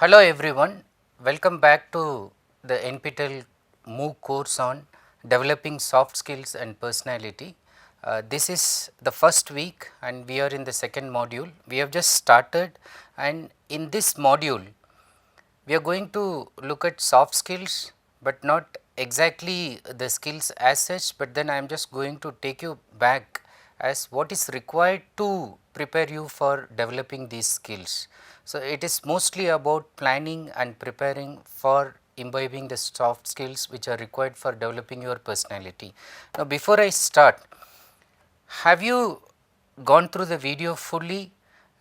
Hello everyone, welcome back to the NPTEL MOOC course on developing soft skills and personality. This is the first week and we are in the second module. We have just started, and in this module we are going to look at soft skills, but not exactly the skills as such, but then I am just going to take you back as what is required to prepare you for developing these skills. So, it is mostly about planning and preparing for imbibing the soft skills which are required for developing your personality. Now, before I start, have you gone through the video fully?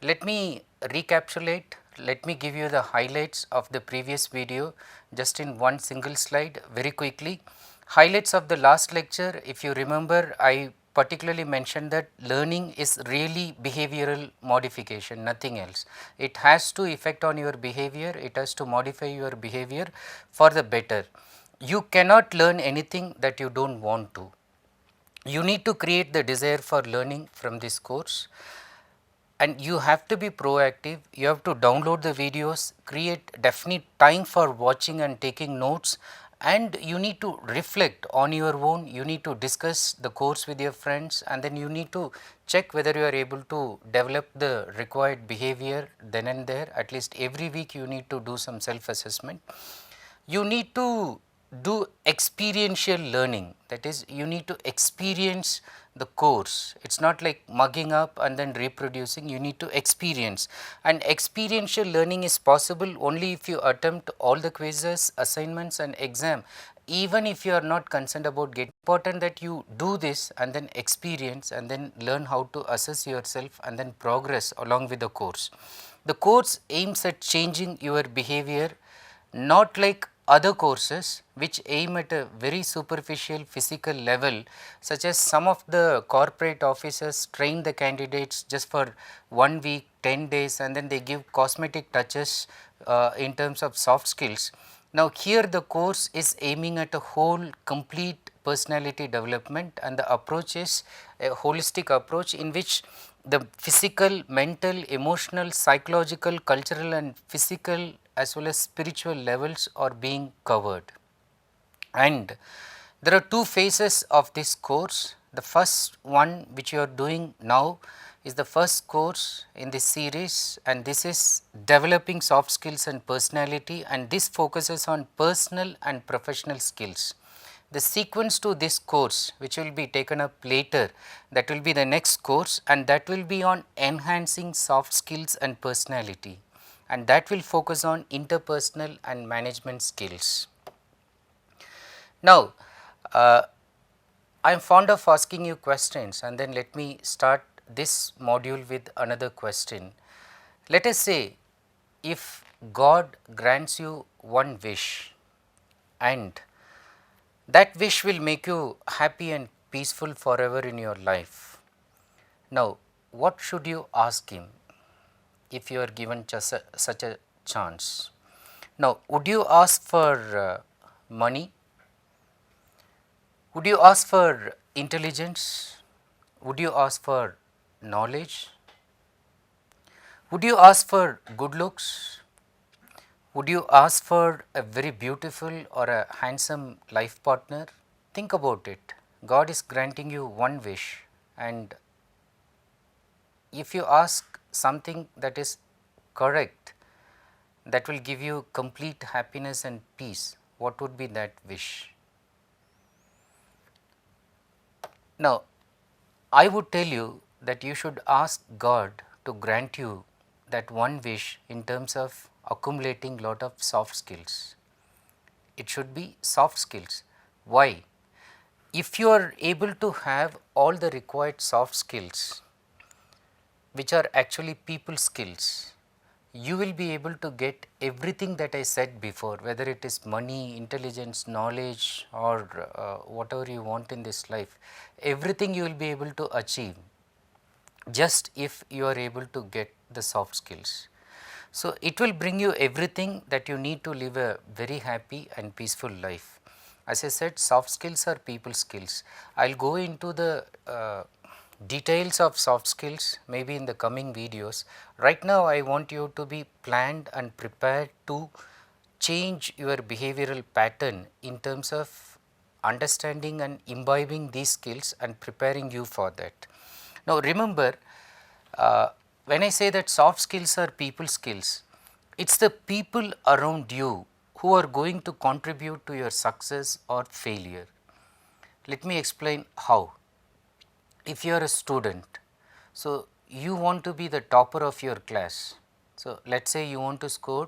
Let me recapitulate, let me give you the highlights of the previous video just in one single slide very quickly. Highlights of the last lecture, if you remember, I particularly mentioned that learning is really behavioral modification, nothing else. It has to effect on your behavior, it has to modify your behavior for the better. You cannot learn anything that you do not want to. You need to create the desire for learning from this course, and you have to be proactive. You have to download the videos, create definite time for watching and taking notes, and you need to reflect on your own. You need to discuss the course with your friends, and then you need to check whether you are able to develop the required behavior then and there. At least every week you need to do some self assessment. You need to do experiential learning, that is, you need to experience the course. It is not like mugging up and then reproducing, you need to experience, and experiential learning is possible only if you attempt all the quizzes, assignments and exam. Even if you are not concerned about getting, important that you do this and then experience and then learn how to assess yourself and then progress along with the course. The course aims at changing your behavior, not like other courses which aim at a very superficial physical level, such as some of the corporate offices train the candidates just for 1 week, 10 days, and then they give cosmetic touches in terms of soft skills. Now, here the course is aiming at a whole complete personality development, and the approach is a holistic approach in which the physical, mental, emotional, psychological, cultural and physical as well as spiritual levels are being covered. And there are two phases of this course. The first one which you are doing now is the first course in this series, and this is developing soft skills and personality, and this focuses on personal and professional skills. The sequence to this course which will be taken up later, that will be the next course, and that will be on enhancing soft skills and personality, and that will focus on interpersonal and management skills. Now, I am fond of asking you questions, and then let me start this module with another question. Let us say if God grants you one wish, and that wish will make you happy and peaceful forever in your life. Now, what should you ask Him if you are given such a chance? Now, would you ask for money? Would you ask for intelligence? Would you ask for knowledge? Would you ask for good looks? Would you ask for a very beautiful or a handsome life partner? Think about it. God is granting you one wish, and if you ask something that is correct, that will give you complete happiness and peace, what would be that wish? Now, I would tell you that you should ask God to grant you that one wish in terms of accumulating lot of soft skills. It should be soft skills. Why? If you are able to have all the required soft skills, which are actually people skills, you will be able to get everything that I said before, whether it is money, intelligence, knowledge or whatever you want in this life, everything you will be able to achieve just if you are able to get the soft skills. So, it will bring you everything that you need to live a very happy and peaceful life. As I said, soft skills are people skills. I will go into the details of soft skills maybe in the coming videos. Right now I want you to be planned and prepared to change your behavioral pattern in terms of understanding and imbibing these skills and preparing you for that. Now remember, when I say that soft skills are people skills, it's the people around you who are going to contribute to your success or failure. Let me explain how. If you are a student, so you want to be the topper of your class. So let's say you want to score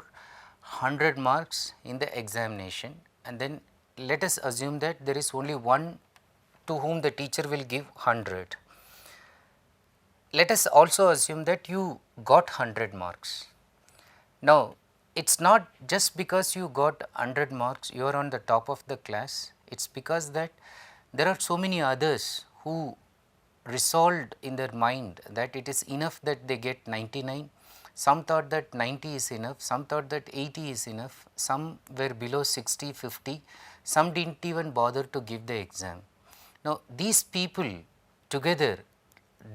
100 marks in the examination, and then let us assume that there is only one to whom the teacher will give 100. Let us also assume that you got 100 marks. Now it's not just because you got 100 marks you are on the top of the class, it's because that there are so many others who resolved in their mind that it is enough that they get 99. Some thought that 90 is enough, some thought that 80 is enough, some were below 60, 50, some did not even bother to give the exam. Now these people together,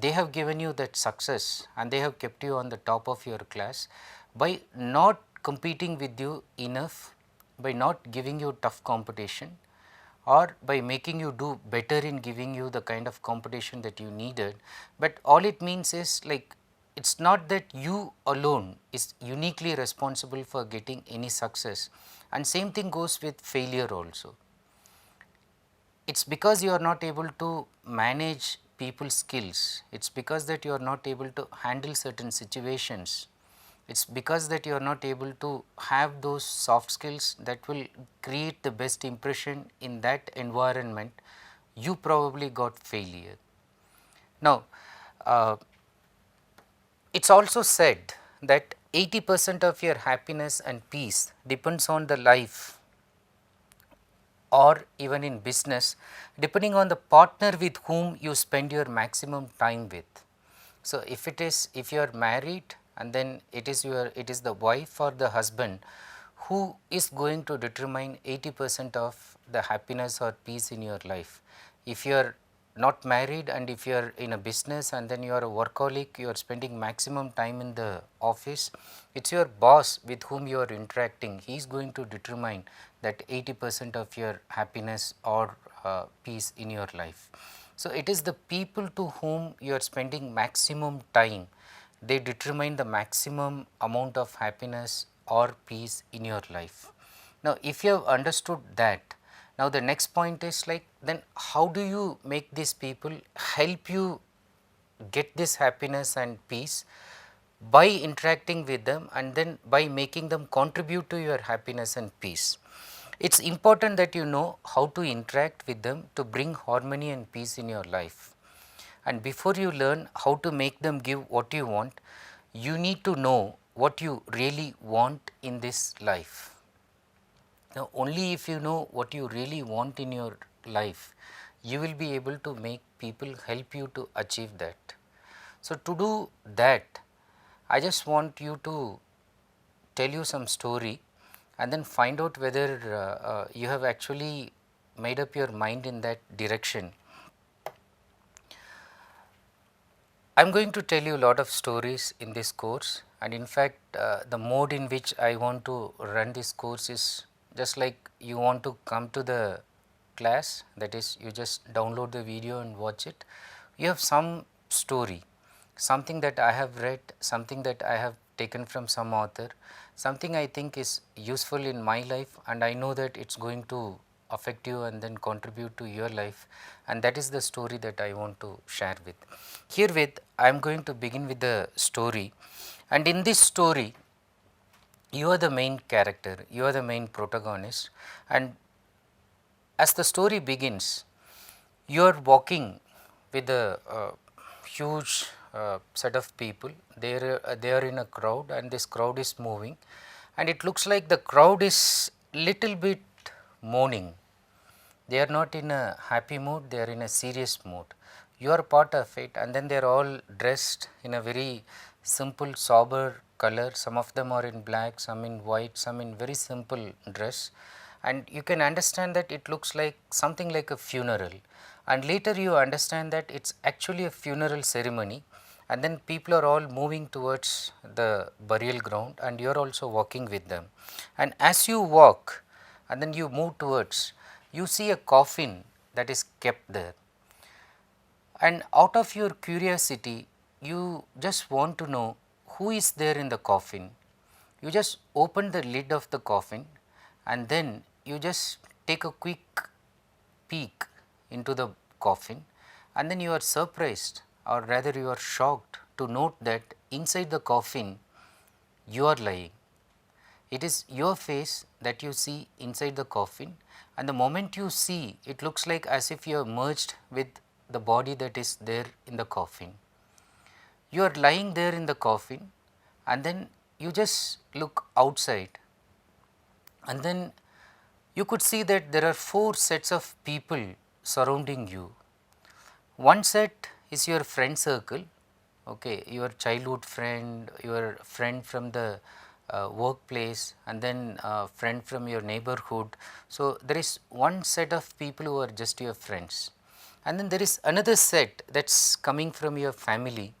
they have given you that success and they have kept you on the top of your class by not competing with you enough, by not giving you tough competition, or by making you do better in giving you the kind of competition that you needed. But all it means is, like, it's not that you alone is uniquely responsible for getting any success, and same thing goes with failure also. It's because you are not able to manage people's skills, it's because that you are not able to handle certain situations, it's because that you are not able to have those soft skills that will create the best impression in that environment, you probably got failure. Now it's also said that 80% of your happiness and peace depends on the life, or even in business, depending on the partner with whom you spend your maximum time with. So if you are married, and then it is the wife or the husband who is going to determine 80% of the happiness or peace in your life. If you are not married and if you are in a business and then you are a workaholic, you are spending maximum time in the office, it's your boss with whom you are interacting, he is going to determine that 80% of your happiness or peace in your life. So it is the people to whom you are spending maximum time, they determine the maximum amount of happiness or peace in your life. Now if you have understood that, now the next point is, like, then how do you make these people help you get this happiness and peace? By interacting with them and then by making them contribute to your happiness and peace. It's important that you know how to interact with them to bring harmony and peace in your life. And before you learn how to make them give what you want, you need to know what you really want in this life. Now only if you know what you really want in your life, you will be able to make people help you to achieve that. So to do that, I just want you to tell you some story and then find out whether you have actually made up your mind in that direction. I am going to tell you a lot of stories in this course, and in fact the mode in which I want to run this course is just like you want to come to the class, that is you just download the video and watch it. You have some story, something that I have read, something that I have taken from some author, something I think is useful in my life and I know that it is going to affect you and then contribute to your life, and that is the story that I want to share with. Herewith I am going to begin with the story, and in this story you are the main character, you are the main protagonist, and as the story begins, you are walking with a huge set of people. They are in a crowd and this crowd is moving, and it looks like the crowd is little bit mourning. They are not in a happy mood, they are in a serious mood. You are part of it, and then they are all dressed in a very simple sober color. Some of them are in black, some in white, some in very simple dress, and you can understand that it looks like something like a funeral, and later you understand that it is actually a funeral ceremony, and then people are all moving towards the burial ground and you are also walking with them. And as you walk and then you move towards, you see a coffin that is kept there, and out of your curiosity you just want to know who is there in the coffin. You just open the lid of the coffin and then you just take a quick peek into the coffin, and then you are surprised, or rather you are shocked to note that inside the coffin you are lying. It is your face that you see inside the coffin, and the moment you see, it looks like as if you are merged with the body that is there in the coffin. You are lying there in the coffin and then you just look outside, and then you could see that there are 4 sets of people surrounding you. One set is your friend circle, okay, your childhood friend, your friend from the workplace, and then friend from your neighborhood. So, there is one set of people who are just your friends, and then there is another set that is coming from your family.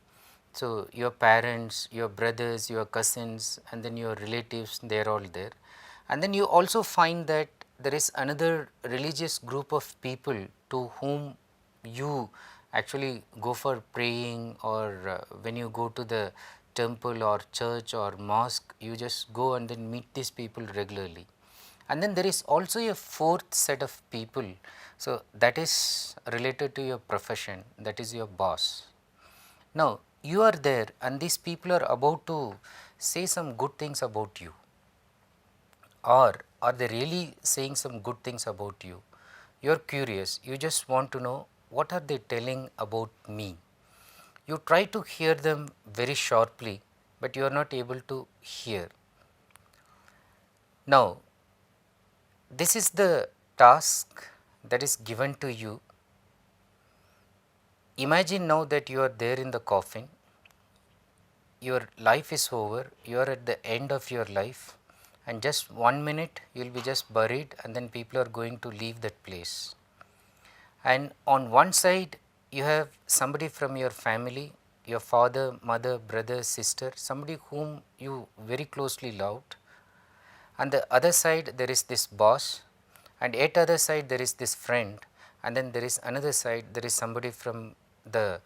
So, your parents, your brothers, your cousins, and then your relatives, they are all there. And then you also find that there is another religious group of people to whom you actually go for praying, or when you go to the temple or church or mosque, you just go and then meet these people regularly. And then there is also a 4th set of people, so that is related to your profession, that is your boss. Now you are there and these people are about to say some good things about you, or are they really saying some good things about you? You are curious, you just want to know what are they telling about me. You try to hear them very sharply, but you are not able to hear. Now this is the task that is given to you. Imagine now that you are there in the coffin, your life is over, you are at the end of your life, and just 1 minute you will be just buried, and then people are going to leave that place. And on one side you have somebody from your family, your father, mother, brother, sister, somebody whom you very closely loved, and the other side there is this boss, and yet other side there is this friend, and then there is another side, there is somebody from the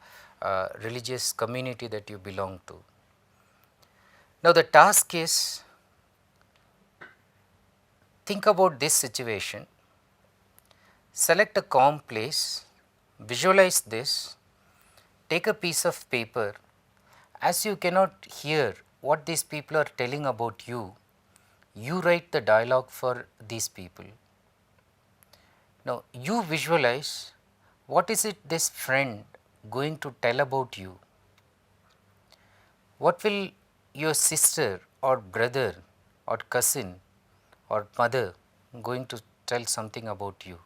religious community that you belong to. Now the task is, think about this situation, select a calm place, visualize this, take a piece of paper. As you cannot hear what these people are telling about you, you write the dialogue for these people. Now you visualize what is it this friend going to tell about you. What will your sister or brother or cousin or mother going to tell something about you?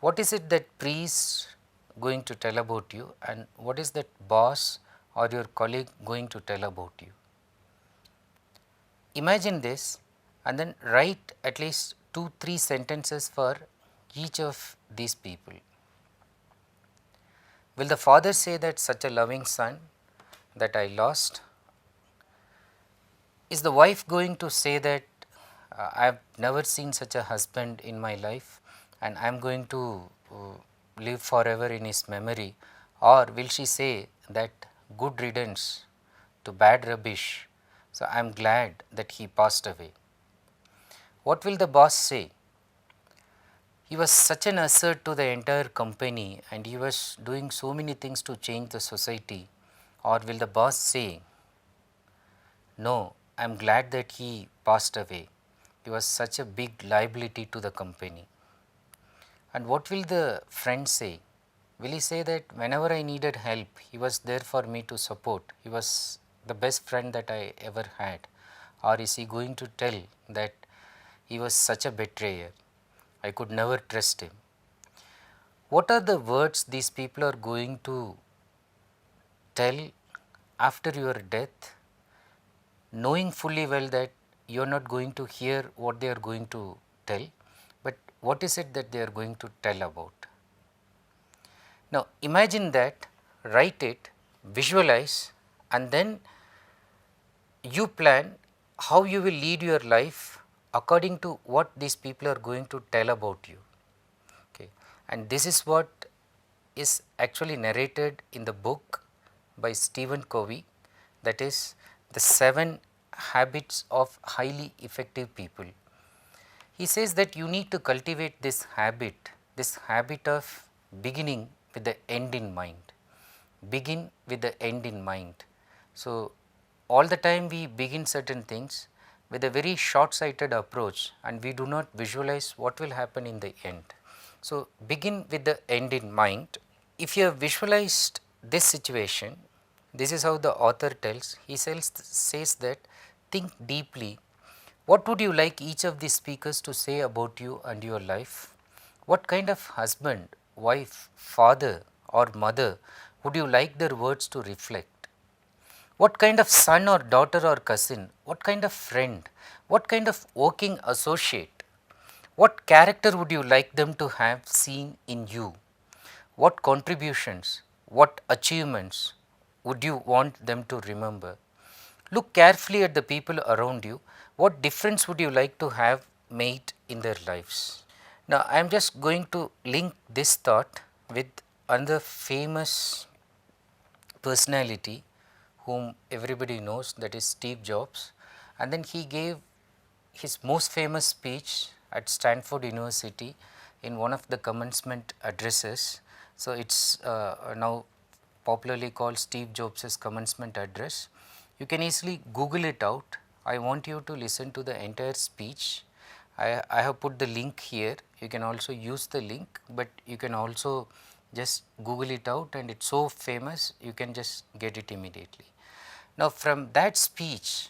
What is it that priest going to tell about you, and what is that boss or your colleague going to tell about you? Imagine this and then write at least 2-3 sentences for each of these people. Will the father say that such a loving son that I lost? Is the wife going to say that I have never seen such a husband in my life and I am going to live forever in his memory? Or will she say that good riddance to bad rubbish, so I am glad that he passed away? What will the boss say? He was such an asset to the entire company and he was doing so many things to change the society. Or will the boss say, no, I am glad that he passed away. He was such a big liability to the company. And what will the friend say? Will he say that whenever I needed help, he was there for me to support, he was the best friend that I ever had? Or is he going to tell that he was such a betrayer, I could never trust him? What are the words these people are going to tell after your death, knowing fully well that you are not going to hear what they are going to tell? what is it that they are going to tell about. Now imagine that, write it, visualize, and then you plan how you will lead your life according to what these people are going to tell about you. Okay. And this is what is actually narrated in the book by Stephen Covey, that is the 7 habits of highly effective people. He says that you need to cultivate this habit of beginning with the end in mind. Begin with the end in mind. So, all the time we begin certain things with a very short sighted approach and we do not visualize what will happen in the end. So, begin with the end in mind. If you have visualized this situation, this is how the author tells. He says that think deeply. What would you like each of these speakers to say about you and your life? What kind of husband, wife, father or mother would you like their words to reflect? What kind of son or daughter or cousin? What kind of friend? What kind of working associate? What character would you like them to have seen in you? What contributions, what achievements would you want them to remember? Look carefully at the people around you. What difference would you like to have made in their lives? Now, I am just going to link this thought with another famous personality whom everybody knows, that is Steve Jobs, and then he gave his most famous speech at Stanford University in one of the commencement addresses. So, it is now popularly called Steve Jobs' commencement address. You can easily Google it out. I want you to listen to the entire speech. I have put the link here. You can also use the link, but you can also just Google it out, and it is so famous you can just get it immediately. Now from that speech,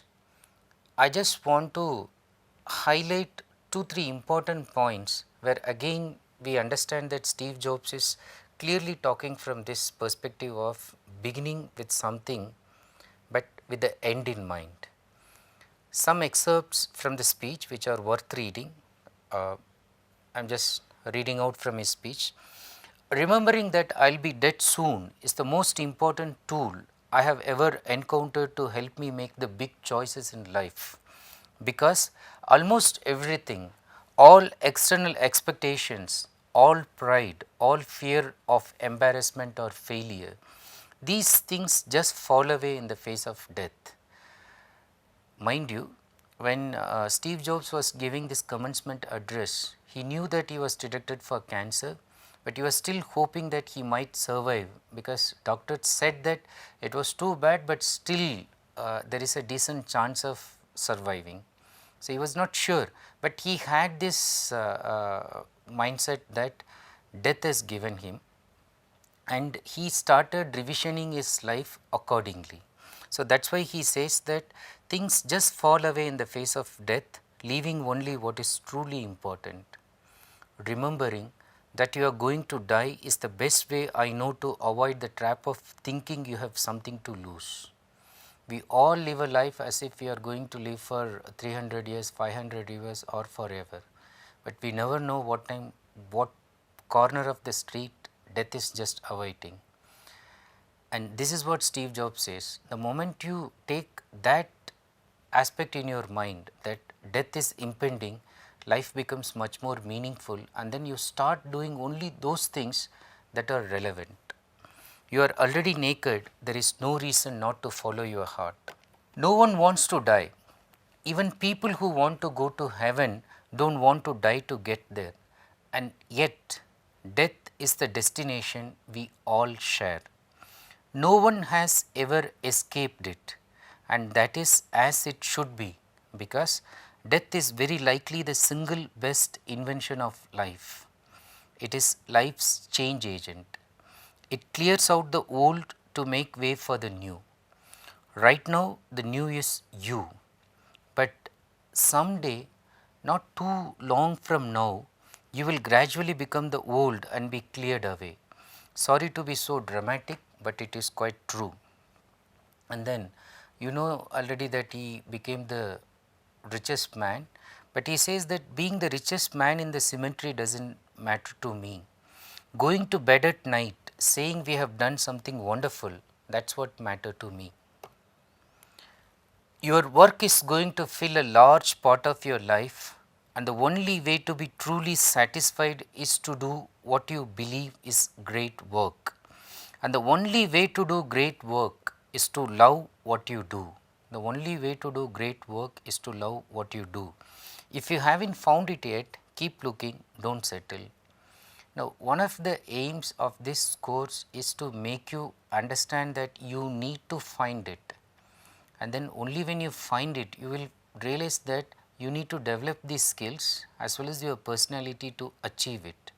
I just want to highlight 2-3 important points where again we understand that Steve Jobs is clearly talking from this perspective of beginning with something but with the end in mind. Some excerpts from the speech which are worth reading. I am just reading out from his speech. Remembering that I will be dead soon is the most important tool I have ever encountered to help me make the big choices in life, because almost everything, all external expectations, all pride, all fear of embarrassment or failure, these things just fall away in the face of death. Mind you, when Steve Jobs was giving this commencement address, he knew that he was detected for cancer, but he was still hoping that he might survive, because doctors said that it was too bad, but still there is a decent chance of surviving. So, he was not sure, but he had this mindset that death is given him, and he started revisioning his life accordingly. So, that is why he says that things just fall away in the face of death, leaving only what is truly important. Remembering that you are going to die is the best way I know to avoid the trap of thinking you have something to lose. We all live a life as if we are going to live for 300 years, 500 years or forever, but we never know what time, what corner of the street death is just awaiting. And this is what Steve Jobs says, the moment you take that aspect in your mind that death is impending, life becomes much more meaningful, and then you start doing only those things that are relevant. You are already naked, there is no reason not to follow your heart. No one wants to die. Even people who want to go to heaven don't want to die to get there, and yet death is the destination we all share. No one has ever escaped it, and that is as it should be, because death is very likely the single best invention of life. It is life's change agent. It clears out the old to make way for the new. Right now the new is you, but someday, not too long from now, you will gradually become the old and be cleared away. Sorry to be so dramatic, but it is quite true. And then you know already that he became the richest man, but he says that being the richest man in the cemetery doesn't matter to me. Going to bed at night saying we have done something wonderful, that's what matter to me. Your work is going to fill a large part of your life, and the only way to be truly satisfied is to do what you believe is great work. And the only way to do great work is to love what you do. The only way to do great work is to love what you do. If you haven't found it yet, keep looking, don't settle. Now, one of the aims of this course is to make you understand that you need to find it, and then only when you find it you will realize that you need to develop these skills as well as your personality to achieve it.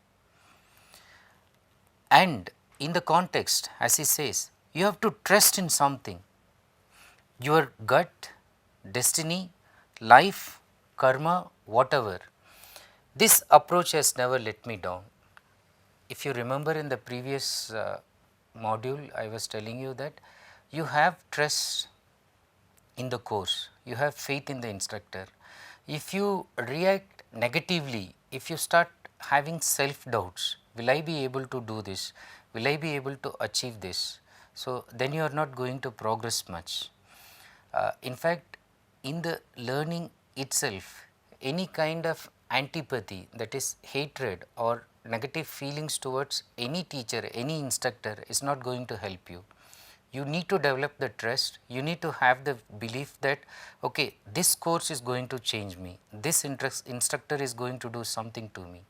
And in the context, as he says, you have to trust in something, your gut, destiny, life, karma, whatever. This approach has never let me down. If you remember in the previous module, I was telling you that you have trust in the course, you have faith in the instructor. If you react negatively, if you start having self doubts, will I be able to do this? Will I be able to achieve this? So, then you are not going to progress much. In fact, in the learning itself, any kind of antipathy, that is hatred or negative feelings towards any teacher, any instructor is not going to help you. You need to develop the trust, you need to have the belief that okay, this course is going to change me, this instructor is going to do something to me.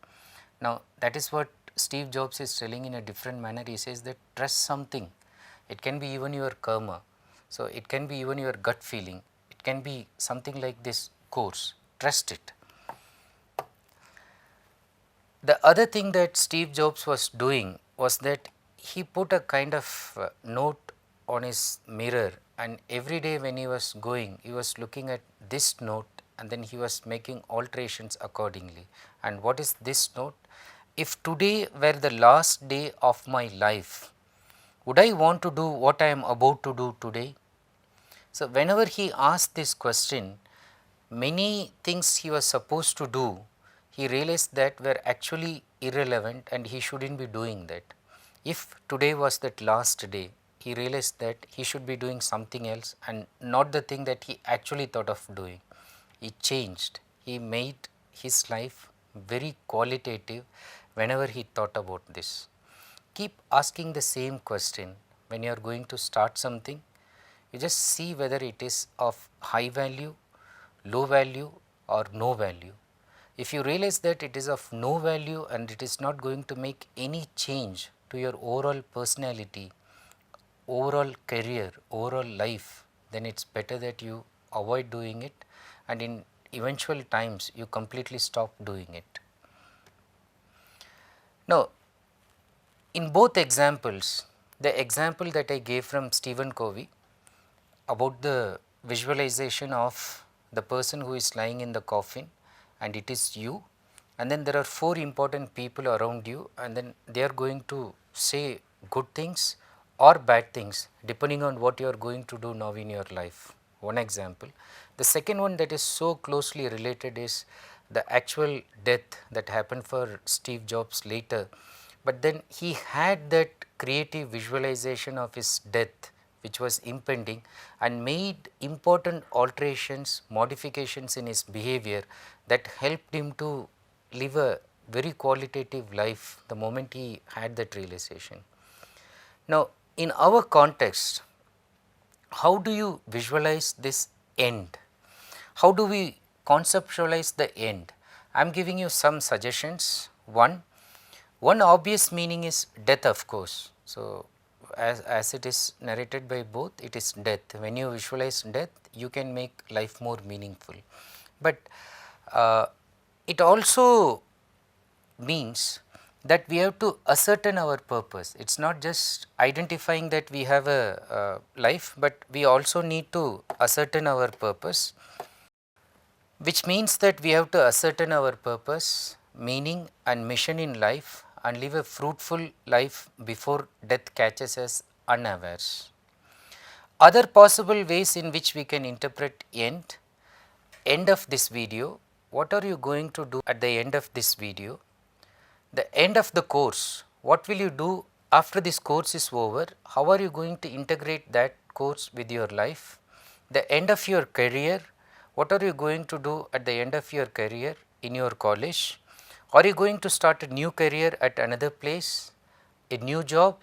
Now, that is what Steve Jobs is telling in a different manner. He says that trust something, it can be even your karma, so it can be even your gut feeling, it can be something like this course, trust it. The other thing that Steve Jobs was doing was that he put a kind of note on his mirror, and every day when he was going, he was looking at this note and then he was making alterations accordingly. And what is this note? If today were the last day of my life, would I want to do what I am about to do today? So, whenever he asked this question, many things he was supposed to do, he realized that were actually irrelevant and he shouldn't be doing that. If today was that last day, he realized that he should be doing something else and not the thing that he actually thought of doing. He changed, he made his life very qualitative whenever he thought about this. Keep asking the same question when you are going to start something. You just see whether it is of high value, low value or no value. If you realize that it is of no value and it is not going to make any change to your overall personality, overall career, overall life, then it is better that you avoid doing it, and in eventual times you completely stop doing it. Now, in both examples, the example that I gave from Stephen Covey about the visualization of the person who is lying in the coffin and it is you, and then there are 4 important people around you, and then they are going to say good things or bad things depending on what you are going to do now in your life. One example. The second one that is so closely related is the actual death that happened for Steve Jobs later, but then he had that creative visualization of his death which was impending and made important alterations, modifications in his behavior that helped him to live a very qualitative life the moment he had that realization. Now, in our context, how do you visualize this end? How do we conceptualize the end? I am giving you some suggestions. One obvious meaning is death, of course. So, as it is narrated by both, it is death. When you visualize death, you can make life more meaningful. But it also means that we have to ascertain our purpose. It is not just identifying that we have a life, but we also need to ascertain our purpose, which means that we have to ascertain our purpose, meaning and mission in life and live a fruitful life before death catches us unawares. Other possible ways in which we can interpret end of this video what are you going to do at the end of this video? The end of the course, what will you do after this course is over? How are you going to integrate that course with your life? The end of your career, what are you going to do at the end of your career in your college? Are you going to start a new career at another place, a new job,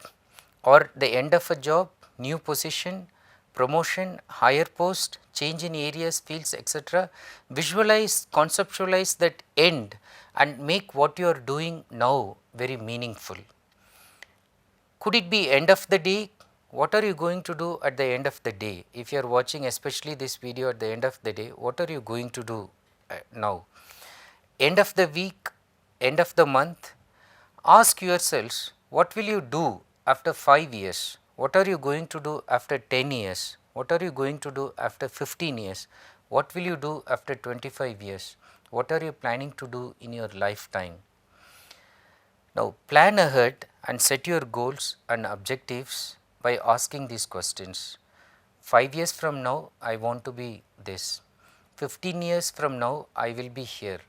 or the end of a job, new position, promotion, higher post, change in areas, fields, etc. Visualize, conceptualize that end and make what you are doing now very meaningful. Could it be end of the day? What are you going to do at the end of the day? If you are watching especially this video at the end of the day, what are you going to do now? End of the week, end of the month, ask yourselves, what will you do after 5 years? What are you going to do after 10 years? What are you going to do after 15 years? What will you do after 25 years? What are you planning to do in your lifetime? Now, plan ahead and set your goals and objectives by asking these questions. 5 years from now, I want to be this. 15 years from now, I will be here.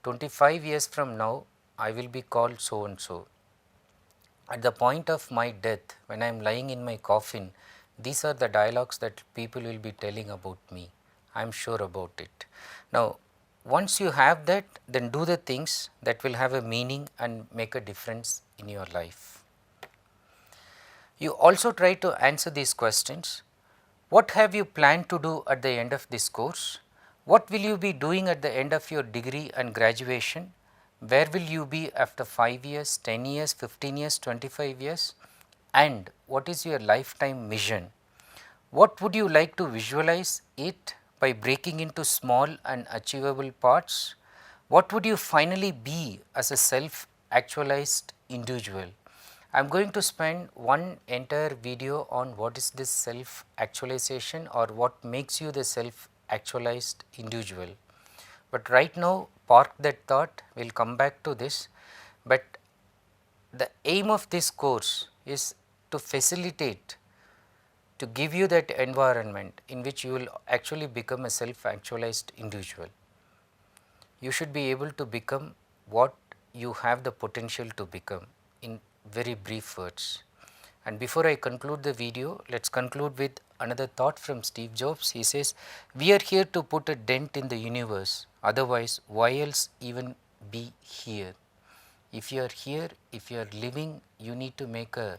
25 years from now, I will be called so and so. At the point of my death, when I am lying in my coffin, these are the dialogues that people will be telling about me. I am sure about it. Now, once you have that, then do the things that will have a meaning and make a difference in your life. You also try to answer these questions. What have you planned to do at the end of this course? What will you be doing at the end of your degree and graduation? Where will you be after 5 years, 10 years, 15 years, 25 years? And what is your lifetime mission? What would you like to visualize it by breaking into small and achievable parts? What would you finally be as a self-actualized individual? I am going to spend one entire video on what is this self-actualization or what makes you the self-actualized individual. But right now, park that thought, we will come back to this. But the aim of this course is to facilitate, to give you that environment in which you will actually become a self-actualized individual. You should be able to become what you have the potential to become in very brief words. And before I conclude the video, let us conclude with another thought from Steve Jobs. He says, we are here to put a dent in the universe, otherwise why else even be here? If you are here, if you are living, you need to make a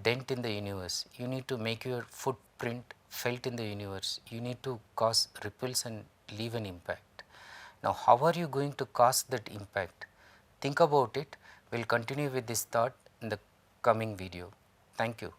dent in the universe. You need to make your footprint felt in the universe. You need to cause ripples and leave an impact. Now, how are you going to cause that impact? Think about it. We will continue with this thought in the coming video. Thank you.